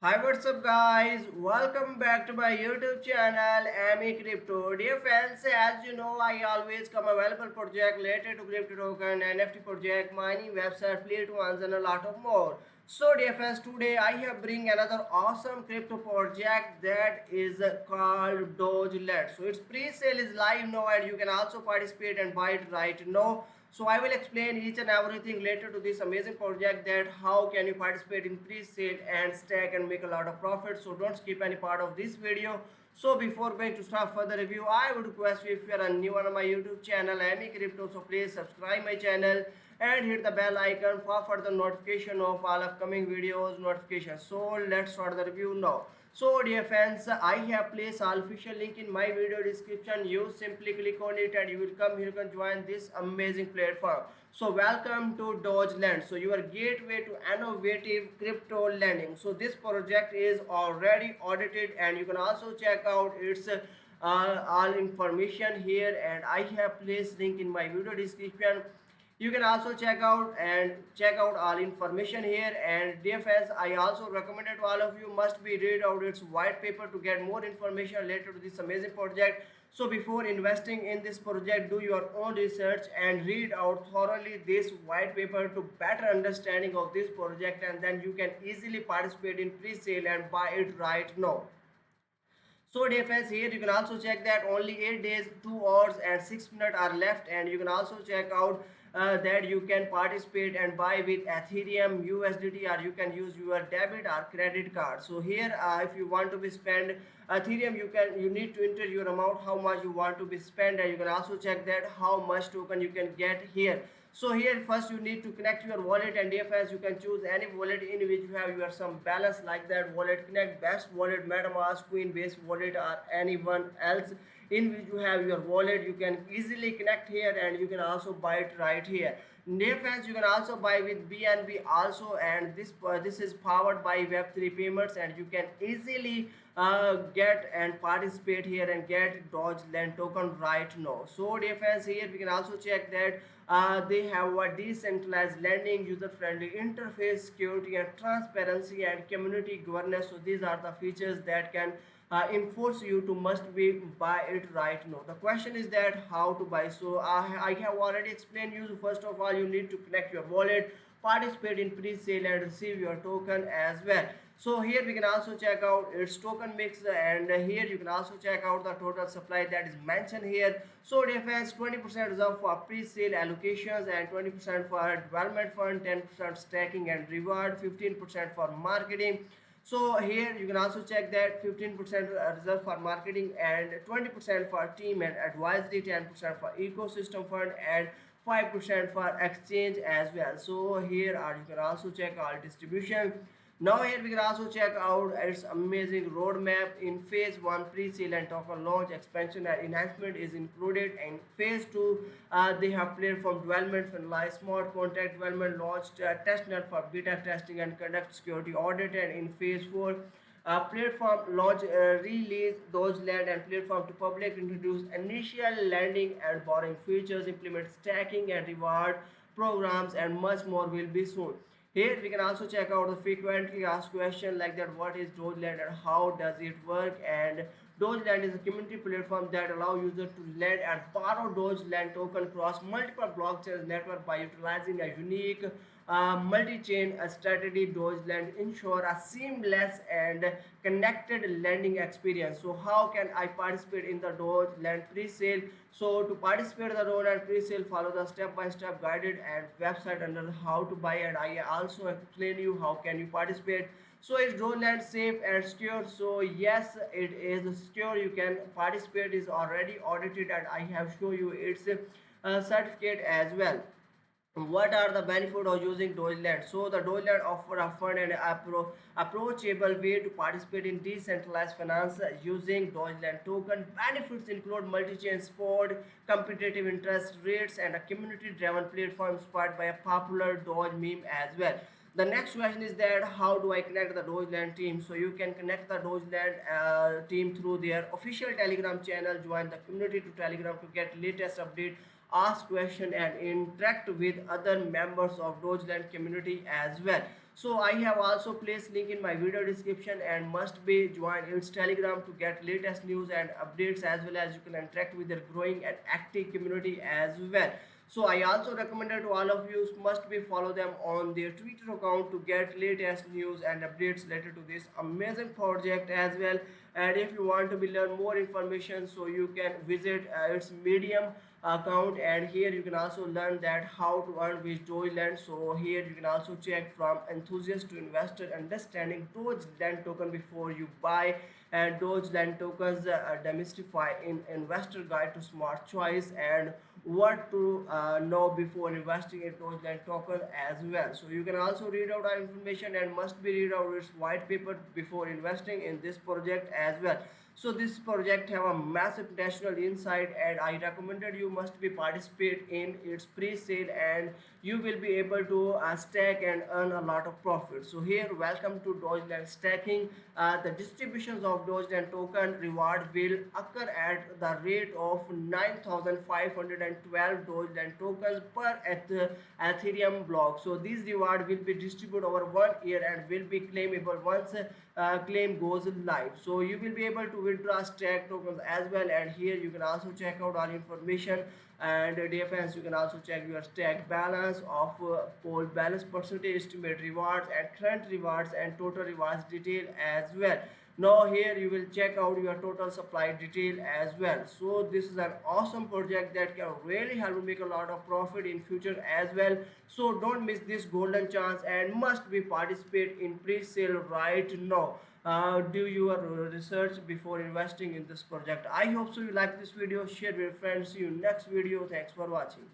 Hi, what's up, guys? Welcome back to my YouTube channel, Amy Crypto. Dear friends, as you know, I always come available project related to crypto token, NFT project, mining website, play to earn, and a lot of more. So, dear friends, today I have bring another awesome crypto project that is called Dogeland. So, its pre-sale is live now, and you can also participate and buy it right now. So I will explain each and everything related to this amazing project, that how can you participate in pre-sale and stack and make a lot of profit. So don't skip any part of this video. So before going to start further review, I would request you, if you are new on my YouTube channel Amy Crypto, so please subscribe my channel and hit the bell icon for further notification of all upcoming videos notifications. So let's start the review now. So dear fans, I have placed all official link in my video description. You simply click on it and you will come here, you can join this amazing platform. So welcome to Dogeland. So your gateway to innovative crypto lending. So this project is already audited and you can also check out its all information here, and I have placed link in my video description. You can also check out all information here. And dear friends, I also recommended to all of you must be read out its white paper to get more information related to this amazing project. So before investing in this project, do your own research and read out thoroughly this white paper to better understanding of this project, and then you can easily participate in pre-sale and buy it right now. So dear friends, here you can also check that only 8 days, 2 hours and 6 minutes are left, and you can also check out that you can participate and buy with Ethereum, USDT, or you can use your debit or credit card. So here, if you want to be spend Ethereum, you need to enter your amount, how much you want to be spend, and you can also check that how much token you can get here. So here first you need to connect your wallet, and DFS you can choose any wallet in which you have your some balance like that wallet. Connect Best Wallet, MetaMask, Coinbase Wallet, or anyone else in which you have your wallet. You can easily connect here and you can also buy it right here. DFS you can also buy with BNB also, and this is powered by Web3 payments, and you can easily get and participate here and get Doge Land token right now. So dear friends, here we can also check that they have a decentralized lending, user-friendly interface, security and transparency, and community governance. So these are the features that can enforce you to must be buy it right now. The question is that how to buy. So I have already explained you. First of all, you need to connect your wallet, participate in pre-sale and receive your token as well. So here we can also check out its token mix, and here you can also check out the total supply that is mentioned here. So it has 20% reserved for pre-sale allocations and 20% for development fund, 10% stacking and reward, 15% for marketing. So here you can also check that 15% reserved for marketing and 20% for team and advisory, 10% for ecosystem fund, and 5% for exchange as well. So here are, you can also check our distribution. Now here we can also check out its amazing roadmap. In phase 1, pre-sale and token launch, expansion and enhancement is included. In phase 2, they have platform development, finalize smart contract development, launched testnet for beta testing and conduct security audit. And in phase 4, platform launch, release those land and platform to public, introduce initial lending and borrowing features, implement stacking and reward programs, and much more will be soon. Here we can also check out the frequently asked question like that, what is Dogeland and how does it work. And Dogeland is a community platform that allow users to lend and borrow Dogeland token across multiple blockchains network by utilizing a unique multi-chain strategy. Dogeland ensure a seamless and connected lending experience. So how can I participate in the Dogeland pre-sale? So to participate in the Dogeland pre-sale, follow the step-by-step guided and website under how to buy, and I also explain you how can you participate. So is Dogeland safe and secure? So yes, it is secure. You can participate, is already audited, and I have shown you its certificate as well. What are the benefits of using Dogeland? So the Dogeland offer a fun and approachable way to participate in decentralized finance using Dogeland token. Benefits include multi-chain support, competitive interest rates, and a community-driven platform inspired by a popular Doge meme as well. The next question is that how do I connect the Dogeland team? So you can connect the Dogeland team through their official Telegram channel. Join the community to Telegram to get latest update, ask question, and interact with other members of Dogeland community as well. So I have also placed link in my video description, and must be join its Telegram to get latest news and updates, as well as you can interact with their growing and active community as well. So I also recommended to all of you must be follow them on their Twitter account to get latest news and updates related to this amazing project as well. And if you want to be learn more information, so you can visit its Medium account, and here you can also learn that how to earn with Dogeland. So here you can also check from enthusiast to investor, understanding Dogeland token before you buy, and Dogeland tokens demystify in investor guide to smart choice, and what to know before investing in Dogeland token as well. So you can also read out our information and must be read out its white paper before investing in this project as well. So this project have a massive national insight, and I recommended you must be participate in its pre-sale, and you will be able to stack and earn a lot of profit. So here, welcome to Dogeland stacking. The distributions of Dogeland token reward will occur at the rate of 9,512 Dogeland tokens per Ethereum block. So this reward will be distributed over 1 year and will be claimable once claim goes live. So you will be able to withdraw stack tokens as well, and here you can also check out all information. And dear friends, you can also check your stack balance of pool balance, percentage, estimate rewards, and current rewards, and total rewards detail as well. Now here you will check out your total supply detail as well. So this is an awesome project that can really help you make a lot of profit in future as well. So don't miss this golden chance and must be participate in pre-sale right now. Do your research before investing in this project. I hope so you like this video. Share with your friends. See you next video. Thanks for watching.